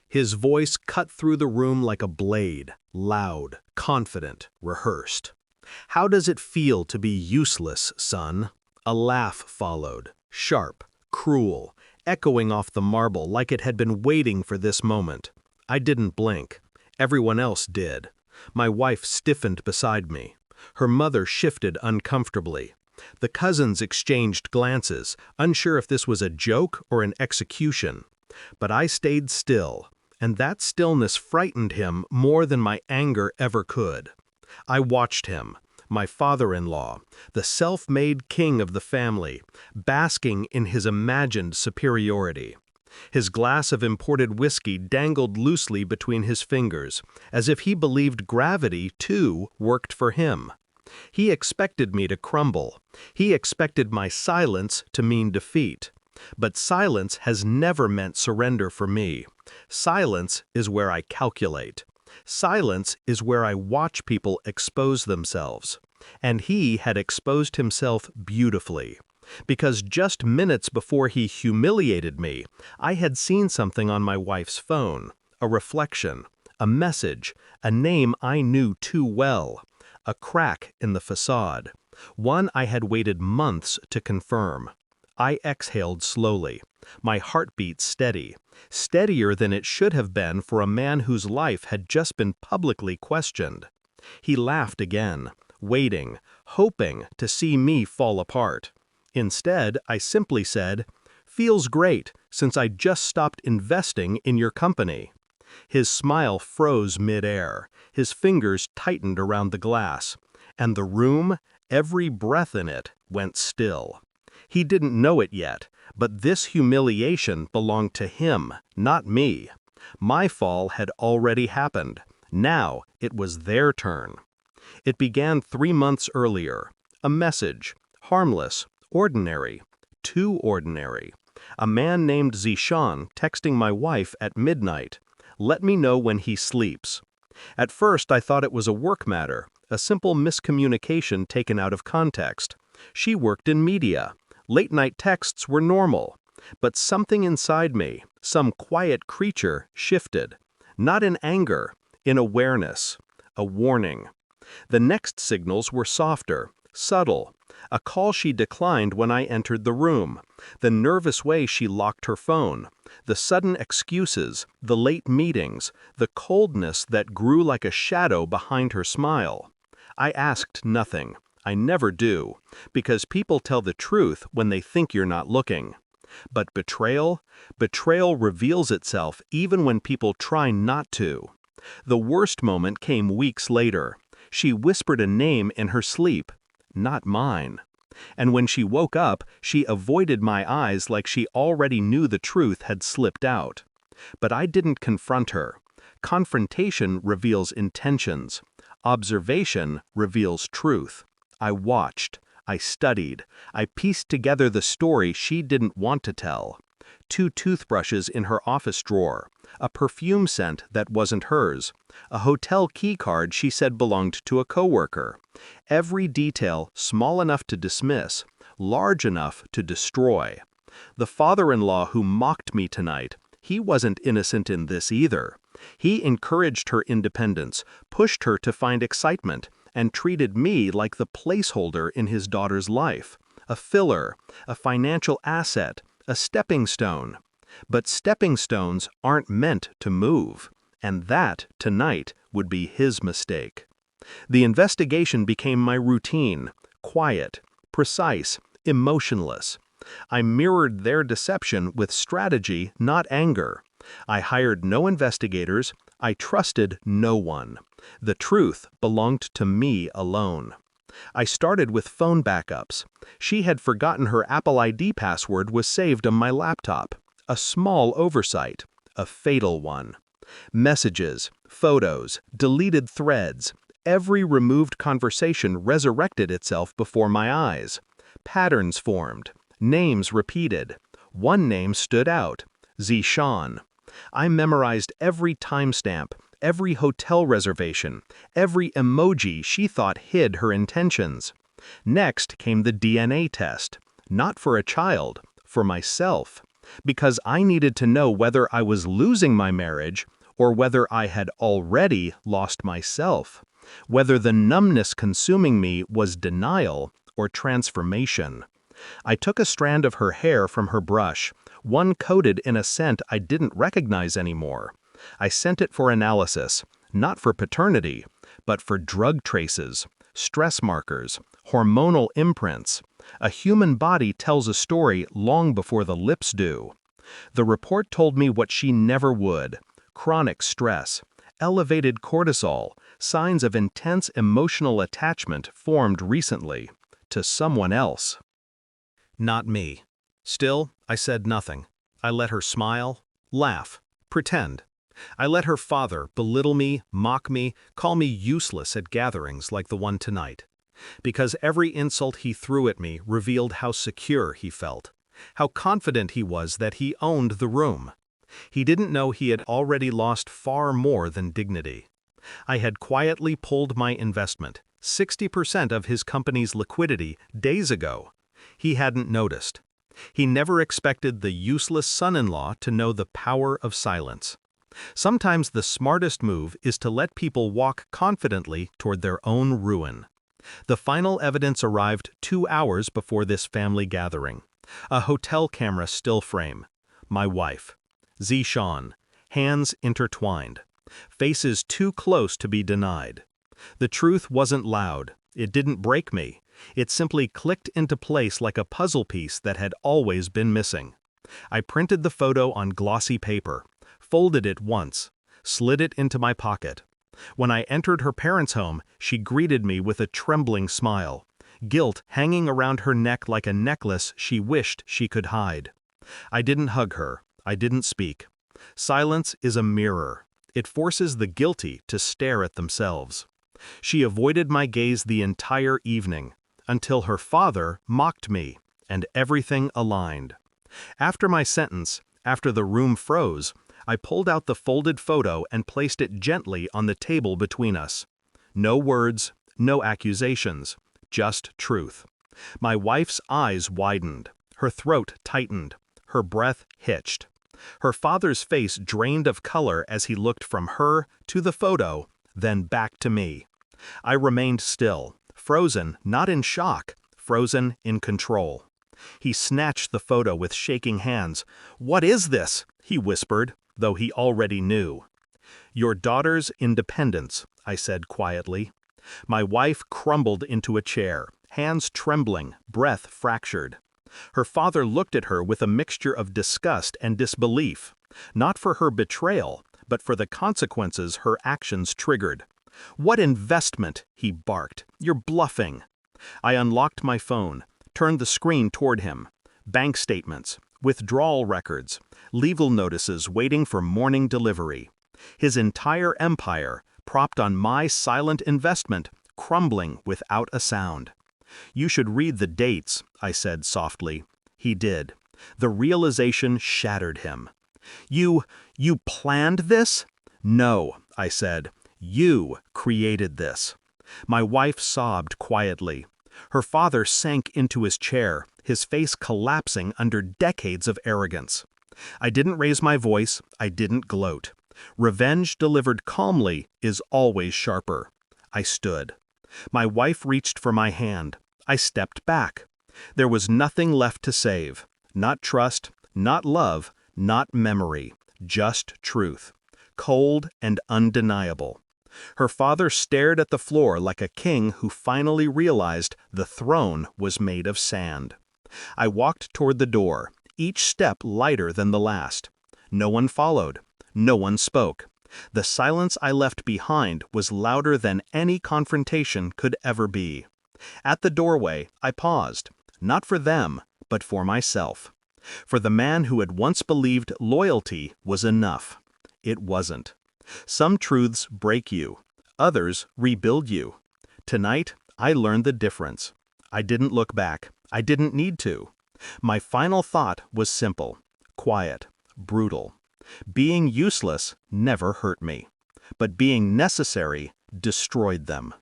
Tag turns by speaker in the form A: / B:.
A: His voice cut through the room like a blade, loud, confident, rehearsed. "How does it feel to be useless, son?" A laugh followed, sharp, cruel, echoing off the marble like it had been waiting for this moment. I didn't blink. Everyone else did. My wife stiffened beside me. Her mother shifted uncomfortably. The cousins exchanged glances, unsure if this was a joke or an execution. But I stayed still, and that stillness frightened him more than my anger ever could. I watched him, my father-in-law, the self-made king of the family, basking in his imagined superiority. His glass of imported whiskey dangled loosely between his fingers, as if he believed gravity, too, worked for him. He expected me to crumble. He expected my silence to mean defeat. But silence has never meant surrender for me. Silence is where I calculate. Silence is where I watch people expose themselves. And he had exposed himself beautifully. Because just minutes before he humiliated me, I had seen something on my wife's phone, a reflection, a message, a name I knew too well, a crack in the facade, one I had waited months to confirm. I exhaled slowly, my heartbeat steady, steadier than it should have been for a man whose life had just been publicly questioned. He laughed again, waiting, hoping to see me fall apart. Instead, I simply said, "Feels great, since I just stopped investing in your company." His smile froze mid-air, his fingers tightened around the glass, and the room, every breath in it, went still. He didn't know it yet, but this humiliation belonged to him, not me. My fall had already happened. Now it was their turn. It began 3 months earlier. A message, harmless, ordinary, too ordinary. A man named Zishan texting my wife at midnight. "Let me know when he sleeps." At first I thought it was a work matter, a simple miscommunication taken out of context. She worked in media. Late-night texts were normal. But something inside me, some quiet creature, shifted. Not in anger, in awareness. A warning. The next signals were softer, subtle. A call she declined when I entered the room, the nervous way she locked her phone, the sudden excuses, the late meetings, the coldness that grew like a shadow behind her smile. I asked nothing. I never do, because people tell the truth when they think you're not looking. But betrayal reveals itself even when people try not to. The worst moment came weeks later. She whispered a name in her sleep. Not mine. And when she woke up, she avoided my eyes like she already knew the truth had slipped out. But I didn't confront her. Confrontation reveals intentions. Observation reveals truth. I watched. I studied. I pieced together the story she didn't want to tell. 2 toothbrushes in her office drawer, a perfume scent that wasn't hers, a hotel key card she said belonged to a coworker. Every detail small enough to dismiss, large enough to destroy. The father-in-law who mocked me tonight, he wasn't innocent in this either. He encouraged her independence, pushed her to find excitement, and treated me like the placeholder in his daughter's life, a filler, a financial asset, a stepping stone. But stepping stones aren't meant to move, and that, tonight, would be his mistake. The investigation became my routine, quiet, precise, emotionless. I mirrored their deception with strategy, not anger. I hired no investigators. I trusted no one. The truth belonged to me alone. I started with phone backups. She had forgotten her Apple ID password was saved on my laptop. A small oversight, a fatal one. Messages, photos, deleted threads. Every removed conversation resurrected itself before my eyes. Patterns formed. Names repeated. One name stood out. Zishan. I memorized every timestamp, every hotel reservation, every emoji she thought hid her intentions. Next came the DNA test. Not for a child, for myself. Because I needed to know whether I was losing my marriage or whether I had already lost myself, whether the numbness consuming me was denial or transformation. I took a strand of her hair from her brush, one coated in a scent I didn't recognize anymore. I sent it for analysis, not for paternity, but for drug traces, stress markers, hormonal imprints. A human body tells a story long before the lips do. The report told me what she never would: chronic stress, elevated cortisol, signs of intense emotional attachment formed recently, to someone else. Not me. Still, I said nothing. I let her smile, laugh, pretend. I let her father belittle me, mock me, call me useless at gatherings like the one tonight. Because every insult he threw at me revealed how secure he felt, how confident he was that he owned the room. He didn't know he had already lost far more than dignity. I had quietly pulled my investment, 60% of his company's liquidity, days ago. He hadn't noticed. He never expected the useless son-in-law to know the power of silence. Sometimes the smartest move is to let people walk confidently toward their own ruin. The final evidence arrived 2 hours before this family gathering. A hotel camera still frame. My wife. Zishan. Hands intertwined. Faces too close to be denied. The truth wasn't loud. It didn't break me. It simply clicked into place like a puzzle piece that had always been missing. I printed the photo on glossy paper, folded it once, slid it into my pocket. When I entered her parents' home, she greeted me with a trembling smile, guilt hanging around her neck like a necklace she wished she could hide. I didn't hug her. I didn't speak. Silence is a mirror. It forces the guilty to stare at themselves. She avoided my gaze the entire evening, until her father mocked me, and everything aligned. After my sentence, after the room froze, I pulled out the folded photo and placed it gently on the table between us. No words, no accusations, just truth. My wife's eyes widened, her throat tightened, her breath hitched. Her father's face drained of color as he looked from her to the photo, then back to me. I remained still, frozen, not in shock, frozen in control. He snatched the photo with shaking hands. "What is this?" he whispered, though he already knew. "Your daughter's independence," I said quietly. My wife crumbled into a chair, hands trembling, breath fractured. Her father looked at her with a mixture of disgust and disbelief, not for her betrayal, but for the consequences her actions triggered. "What investment?" he barked. "You're bluffing." I unlocked my phone, turned the screen toward him. Bank statements, withdrawal records, legal notices waiting for morning delivery. His entire empire, propped on my silent investment, crumbling without a sound. "You should read the dates," I said softly. He did. The realization shattered him. You planned this?" "No," I said. "You created this." My wife sobbed quietly. Her father sank into his chair, his face collapsing under decades of arrogance. I didn't raise my voice, I didn't gloat. Revenge delivered calmly is always sharper. I stood. My wife reached for my hand. I stepped back. There was nothing left to save. Not trust, not love, not memory. Just truth. Cold and undeniable. Her father stared at the floor like a king who finally realized the throne was made of sand. I walked toward the door, each step lighter than the last. No one followed. No one spoke. The silence I left behind was louder than any confrontation could ever be. At the doorway, I paused, not for them, but for myself. For the man who had once believed loyalty was enough. It wasn't. Some truths break you. Others rebuild you. Tonight, I learned the difference. I didn't look back. I didn't need to. My final thought was simple, quiet, brutal. Being useless never hurt me, but being necessary destroyed them.